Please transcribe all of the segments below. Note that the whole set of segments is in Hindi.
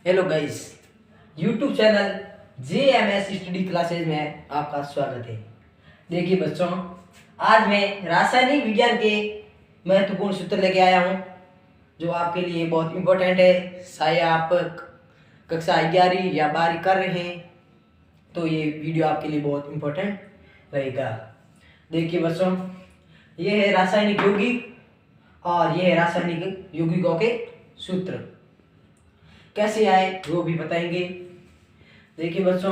Hello guys, YouTube channel JMS study classes में आपका स्वागत है। देखिए बच्चों, आज मैं रासायनिक विज्ञान के महत्वपूर्ण सूत्र लेके आया हूँ जो आपके लिए बहुत इम्पोर्टेंट है। शायद आप कक्षा 11 या 12 कर रहे हैं तो ये वीडियो आपके लिए बहुत इम्पोर्टेंट रहेगा। देखिए बच्चों, ये है रासायनिक यौगिक और ये है रासायनिक यौगिकों के सूत्र। कैसे आए वो भी बताएंगे। देखिए बच्चों,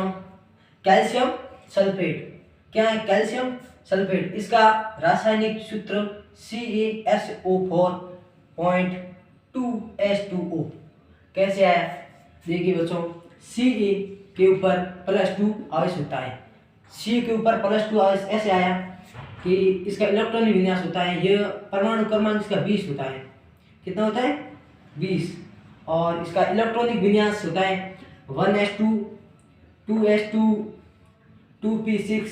कैल्शियम सल्फेट क्या है? कैल्शियम सल्फेट, इसका रासायनिक सूत्र CaSO4.2H2O। कैसे आया? देखिए बच्चों, Ca के ऊपर +2 आवेश होता है। C के ऊपर +2 आवेश ऐसे आया कि इसका इलेक्ट्रॉनिक विन्यास होता है, यह परमाणु क्रमांक इसका 20 होता है। कितना होता है? 20। और इसका इलेक्ट्रॉनिक विन्यास होता है 1s2 2s2 2p6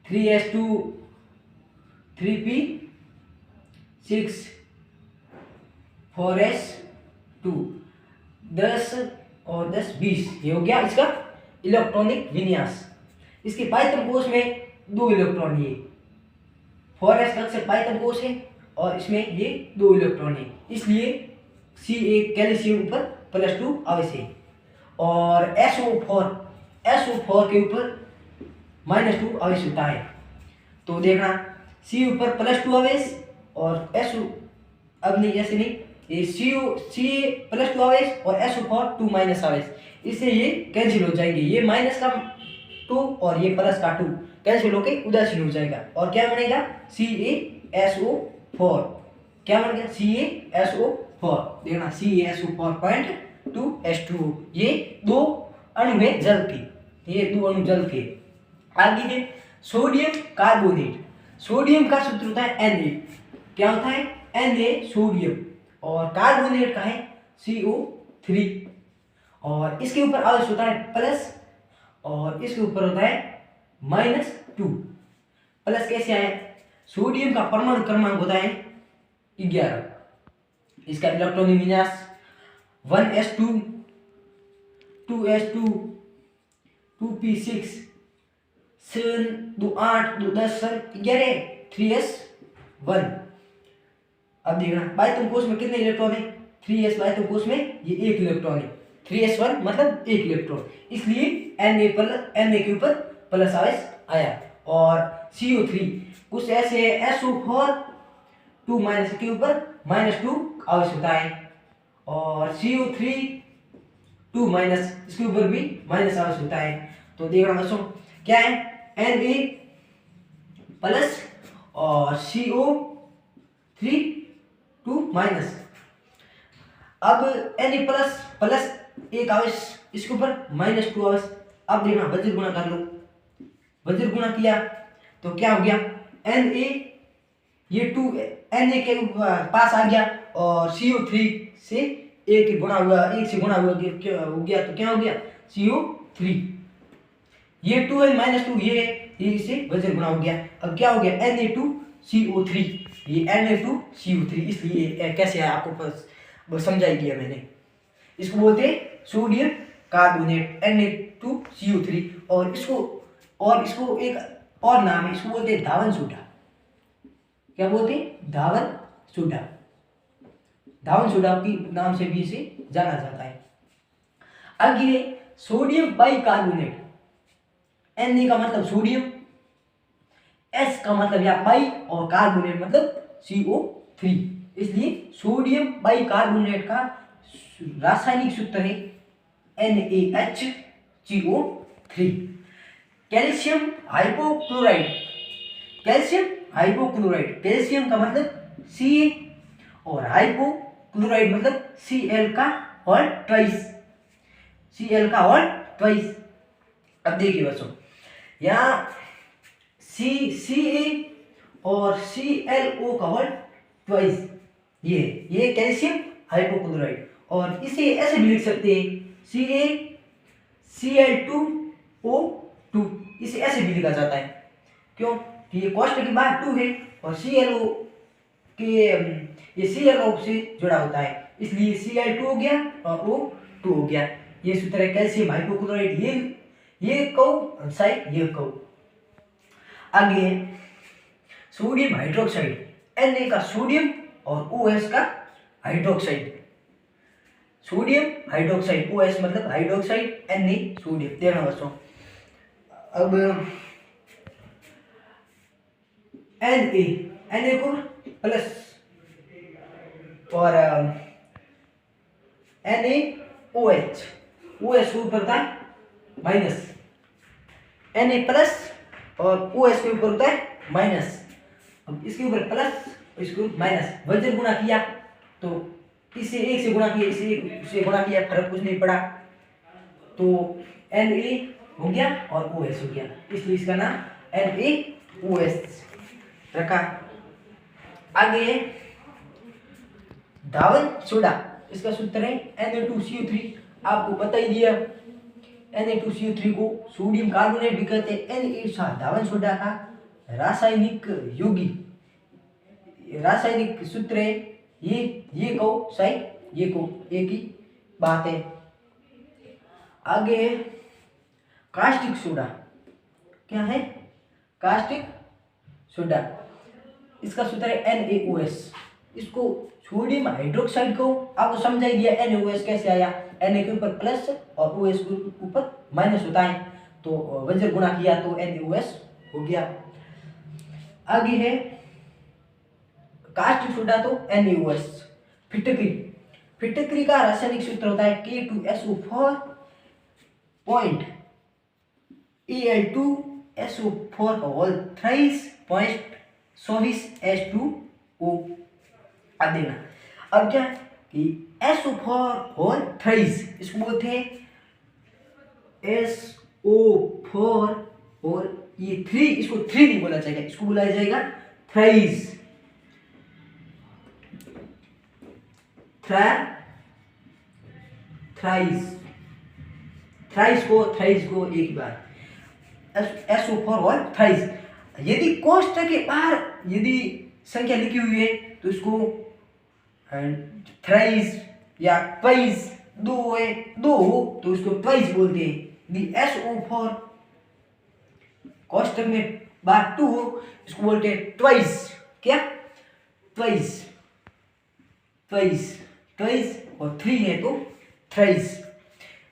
3s2 3p6 4s2 10 और 10 20। ये हो गया इसका इलेक्ट्रॉनिक विन्यास। इसके पाइतम कोश में 2 इलेक्ट्रॉन, ये 4s कक्षक पाइतम कोश है और इसमें ये 2 इलेक्ट्रॉन है, इसलिए Ca कैल्शियम ऊपर +2 आवेश है। और SO4 के ऊपर -2 आवेश होता है। तो देखना, C ऊपर +2 आवेश और SO अब नहीं, ऐसे नहीं, ये Ca +2 आवेश और SO4 2 आवेश, इससे ये कैंसिल हो जाएंगे। ये माइनस का 2 और ये प्लस का 2 कैंसिल होकर उदासीन हो जाएगा और क्या बनेगा? CaSO4। क्या बन गया? CaSO4। देखना, CaSO4.2H2O। ये 2 अणु है जल के, ये 2 अणु जल के। आगे है सोडियम कार्बोनेट। सोडियम का सूत्र होता है Na। क्या होता है? Na sodium. और कार्बोनेट का है CO3। और इसके ऊपर आवेश होता है प्लस और इसके ऊपर होता है -2। प्लस कैसे आए? सोडियम का परमाणु क्रमांक होता है 11। इसका इलेक्ट्रॉनिक विन्यास 1s2 2s2 2p6 7 2 8 2 10 11 3s1। अब देखना, बाह्य कोश में कितने इलेक्ट्रॉन है? 3s बाह्य कोश में ये 1 इलेक्ट्रॉन है। 3s1 मतलब 1 इलेक्ट्रॉन, इसलिए Na के ऊपर प्लस आवेश आया। और CO3 कुछ ऐसे है, SO4 2 के ऊपर -2 आवेश होता है और CO3 2 इसके ऊपर भी माइनस आवेश होता है। तो देखना बच्चों, क्या है? Na प्लस और CO3 2 अब Na प्लस प्लस 1 आवेश, इसके ऊपर -2 आवेश। अब देखना, वज्र गुणा कर लो। वज्र गुणा किया तो क्या हो गया? Na ये 2 Na के पास आ गया और CO3 से 1 गुणा हुआ, 1 से गुणा हुआ क्या हो गया? तो क्या हो गया? CO3। ये 2 है -2, ये इससे वज्र गुणा हो गया। अब क्या हो गया? Na2CO3। ये Na2CO3, इसलिए कैसे है आपको समझाई दिया मैंने। इसको बोलते हैं सोडियम कार्बोनेट Na2CO3। और इसको एक और नाम है, इसको बोलते हैं धावन सोडा। क्या बोलते हैं? धावन सोडा। धावन सोडा के नाम से भी इसे जाना जाता है। आगे सोडियम बाइकार्बोनेट। Na का मतलब सोडियम, S का मतलब या बाई और कार्बोनेट मतलब CO3, इसलिए सोडियम बाइकार्बोनेट का रासायनिक सूत्र है NaHCO3। Calcium hypochloride. Calcium hypochloride, calcium का मतलब Ca और हाइपोक्लोराइड मतलब Cl का होल ट्वाइस। Cl का होल ट्वाइस। अब देखिए बच्चों, यहाँ Ca और ClO का होल ट्वाइस, ये कैल्शियम हाइपोक्लोराइड। और इसे ऐसे भी लिख सकते हैं CaCl2O2, इसे ऐसे भी लिखा जाता है। क्यों? कि ये कोष्ठक के बाद 2 है और ClO के ये ClO से जुड़ा होता है, इसलिए Cl2 हो गया और O 2 हो गया। ये सूत्र है कैल्शियम हाइपोक्लोराइड, ये कहूँ साइड, ये कहूँ। आगे सोडियम हाइड्रोक्साइड, Na का सोडियम और OH का हाइड्रोक्साइड। सोडियम हाइड्रोक्साइड, OH मतलब हाइड्रोक्साइड, Na सोडियम, 13 बच्चों। अब Na को प्लस और NaOH, OH के ऊपर होता है माइनस, Na प्लस और OH के ऊपर होता है माइनस। अब इसके ऊपर प्लस, इसके ऊपर माइनस, वजन गुणा किया तो इसे 1 से गुणा किया, इसे 1 से गुणा किया, फर्क कुछ नहीं पड़ा, तो Na हो गया और OH हो गया, इसलिए इसका नाम NaOH रखा। आगे धावन सोडा, इसका सूत्र है Na2CO3, आपको पता ही दिया। Na2CO3 को सोडियम कार्बोनेट भी कहते हैं। Na धावन सोडा का रासायनिक यौगिक, रासायनिक सूत्र है ये कहो सही, ये को एक ही बात है। आगे कास्टिक सोडा, क्या है कास्टिक सोडा, इसका सूत्र है NaOH। इसको सोडियम हाइड्रोक्साइड को आपको समझा ही दिया, NaOH कैसे आया, Na के ऊपर प्लस और OH के ऊपर माइनस होता है, तो वजन गुणा किया तो NaOH हो गया। आगे है कास्टिक सोडा तो NaOH। फिटकरी का रासायनिक सूत्र होता है K2SO4 पॉइंट Al2SO4 का होल थ्राइस पॉइंट 24H2O। अब देखना, अब क्या कि SO4 होल थ्राइस, इसको बोलते हैं SO4 और ये 3, इसको 3 नहीं बोला जाएगा, इसको बोला जाएगा थ्राइस, थ्राइस को एक बार SO4 और थ्राइस। यदि कोष्ठक के बाहर यदि संख्या लिखी हुई है तो इसको थ्राइस या ट्वाइस, दो हो तो इसको ट्वाइस बोलते हैं। यदि SO4 कोष्ठक में बाहर 2 हो, इसको बोलते हैं ट्वाइस। क्या ट्वाइस और 3 है तो थ्राइस।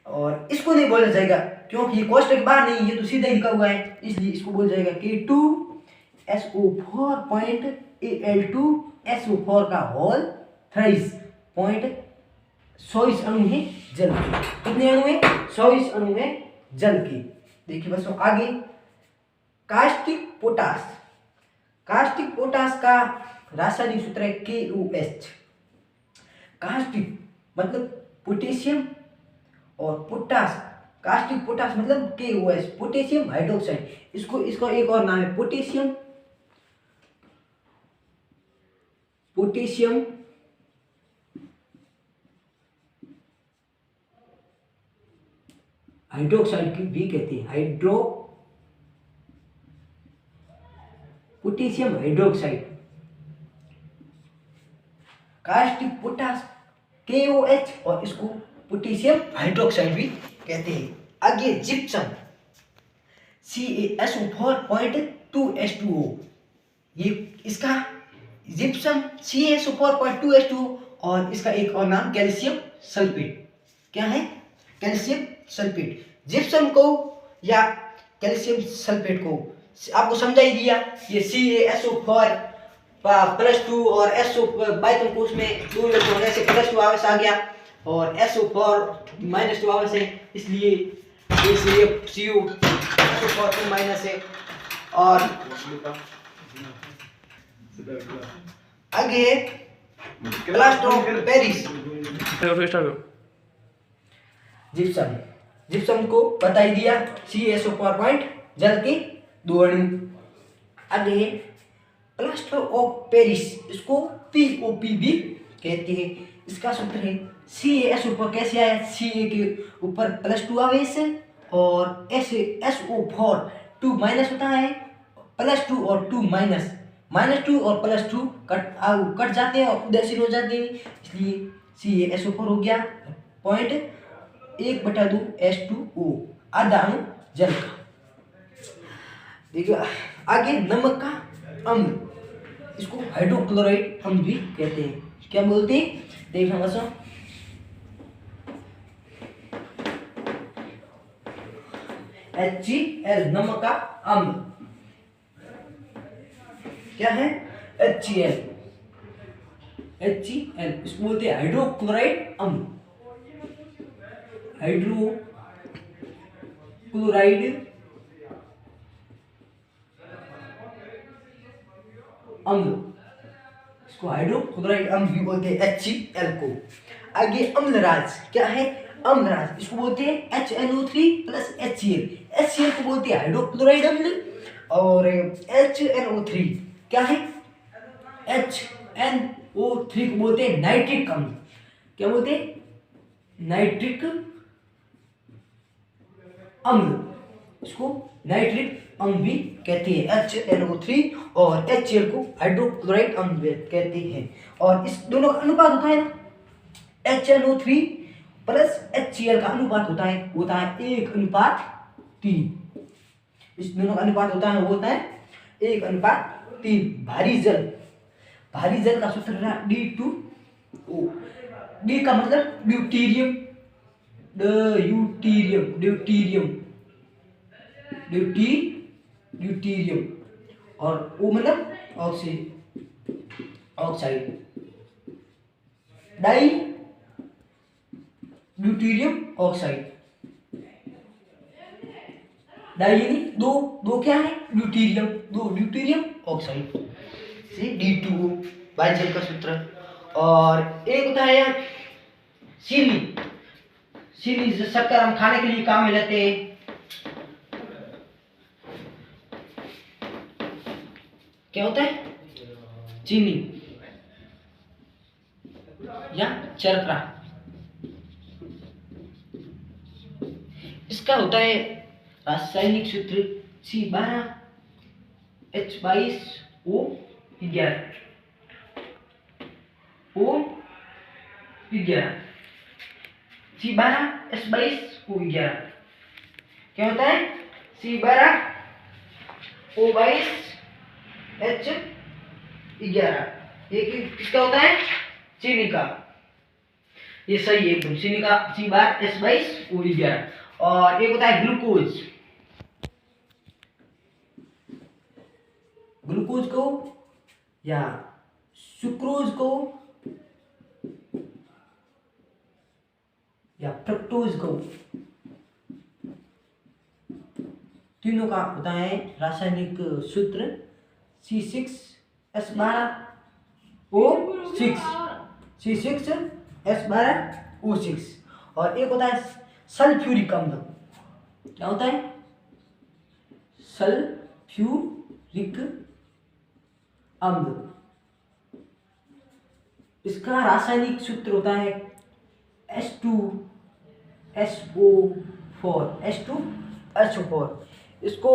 और इसको नहीं बोला जाएगा क्योंकि ये कोष्ठक के बाहर नहीं, ये तो सीधा ही लिखा हुआ है, इसलिए इसको बोला जाएगा K2SO4 पॉइंट Al2SO4 का होल थ्राइस पॉइंट 24 अणु है जल के। कितने अणु है? 24 अणु है जल के। देखिए बच्चों आगे कास्टिक पोटास का रासायनिक सूत्र है KOH। कास्टिक मतलब पोटेशियम और पोटास, कास्टिक पोटास मतलब KOH, पोटेशियम हाइड्रोक्साइड। इसको एक और नाम है पोटेशियम हाइड्रोक्साइड की भी कहते हैं, potassium hydroxide. Caustic potash KOH और इसको पोटेशियम हाइड्रोक्साइड भी कहते हैं। आगे जिप्सम CaSO4.2H2O, ये इसका जिप्सम CaSO4.2H2O और इसका एक और नाम कैल्शियम सल्फेट। क्या है? Calcium sulphate. जिप्सम को या कैल्शियम सल्फेट को आपको समझा ही दिया, ये CaSO4+2 और SO बाइतम कोष में 2 इलेक्ट्रॉन होने से +2 आवेश आ गया और SO4 -2 आवेश है, इसलिए ये SO4 माइनस है। और आगे प्लास्टर ऑफ पेरिस जिप्सम को बता ही दिया, CaSO4 पॉइंट जल के 2 अणु। आगे प्लास्टर ऑफ पेरिस, इसको POP भी कहते हैं। इसका सूत्र है CaSO4 कैसे आया, Ca के ऊपर +2 आवेश और SO4 2 माइनस होता है, +2 और 2 -2 और +2 कट जाते हैं और उदासीन हो जाते हैं, इसलिए CaSO4 हो गया पॉइंट 1/2 H2O, आधा अणु जल का। देखिए आगे नमक का अम्ल, इसको हाइड्रोक्लोराइड अम्ल भी कहते हैं। क्या बोलते हैं? देखना बच्चों, HCl नमक का अम्ल क्या है? HCl, इसको बोलते हैं हाइड्रोक्लोराइड अम्ल, हाइड्रोक्लोराइड अम्ल, इसको हाइड्रोक्लोराइड अम्ल भी बोलते हैं HCl को। आगे अम्लराज क्या है? अम्लराज, इसको बोलते हैं HNO3 प्लस HCl। HCl को बोलते हैं हाइड्रोक्लोराइड अम्ल और HNO3 क्या है? HNO3 को बोलते हैं नाइट्रिक अम्ल। क्या बोलते हैं? नाइट्रिक अम्ल, इसको नाइट्रिक अम्ल भी कहते हैं। HNO3 और HCl को हाइड्रोक्लोराइड अम्ल कहते हैं। और इस दोनों का अनुपात होता है ना, HNO3 प्लस HCl का अनुपात होता है 1:3। इस दोनों का अनुपात होता है, वो होता है 1:3। भारी जल का सूत्र है D2O। डी का मतलब ड्यूटीरियम, ड्यूटीरियम, और ओ मतलब oxide, di deuterium oxide. Di यानी दो क्या है? ड्यूटीरियम, दो ड्यूटीरियम ऑक्साइड से D2O भारी जल का सूत्र। और एक होता है चीनी, जो शक्कर हम खाने के लिए काम में लेते हैं। क्या होता है? चीनी या शर्करा, इसका होता है रासायनिक सूत्र C12H22O11 C12H22O11 क्या होता है? C12O22H11, ये किसका होता है? चीनी का। ये सही है एकदम, चीनी का C12H22O11। और एक होता है ग्लूकोज को या सुक्रोज को या फ्रक्टोज को, तीनों का होता है रासायनिक सूत्र C6H12O6। और एक होता है सल्फ्यूरिक अम्ल। क्या होता है? सल्फ्यूरिक अम्ल, इसका रासायनिक सूत्र होता है H2SO4। इसको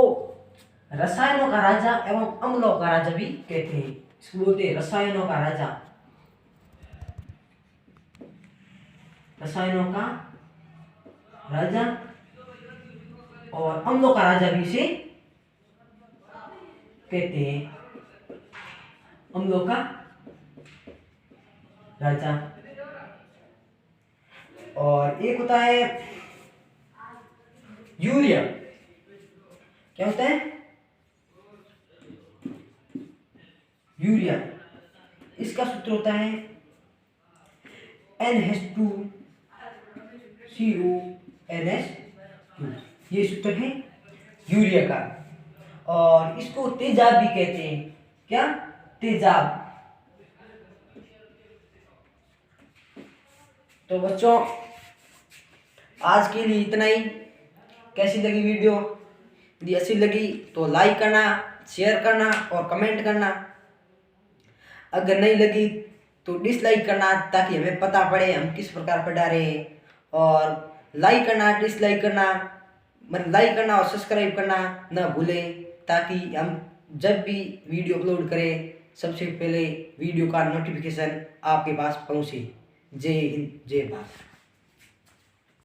रसायनों का राजा एवं अम्लों का राजा भी कहते हैं। इसको बोलते हैं रसायनों का राजा, और अम्लों का राजा भी इसे कहते हैं, अम्लों का राजा। और एक होता है यूरिया। क्या होता है? यूरिया, इसका सूत्र होता है NH2CONH2। ये सूत्र है यूरिया का। और इसको तेजाब भी कहते हैं। क्या? तेजाब। तो बच्चों आज के लिए इतना ही। कैसी लगी वीडियो? यदि अच्छी लगी तो लाइक करना, शेयर करना और कमेंट करना। अगर नहीं लगी तो डिसलाइक करना, ताकि हमें पता पड़े हम किस प्रकार पढ़ा रहे हैं। और लाइक करना, डिसलाइक करना, मतलब लाइक करना और सब्सक्राइब करना न भूलें, ताकि हम जब भी वीडियो अपलोड करें सबसे पहले वीडियो का नोटिफिकेशन आपके पास पहुँचे। जय हिंद, जय भारत।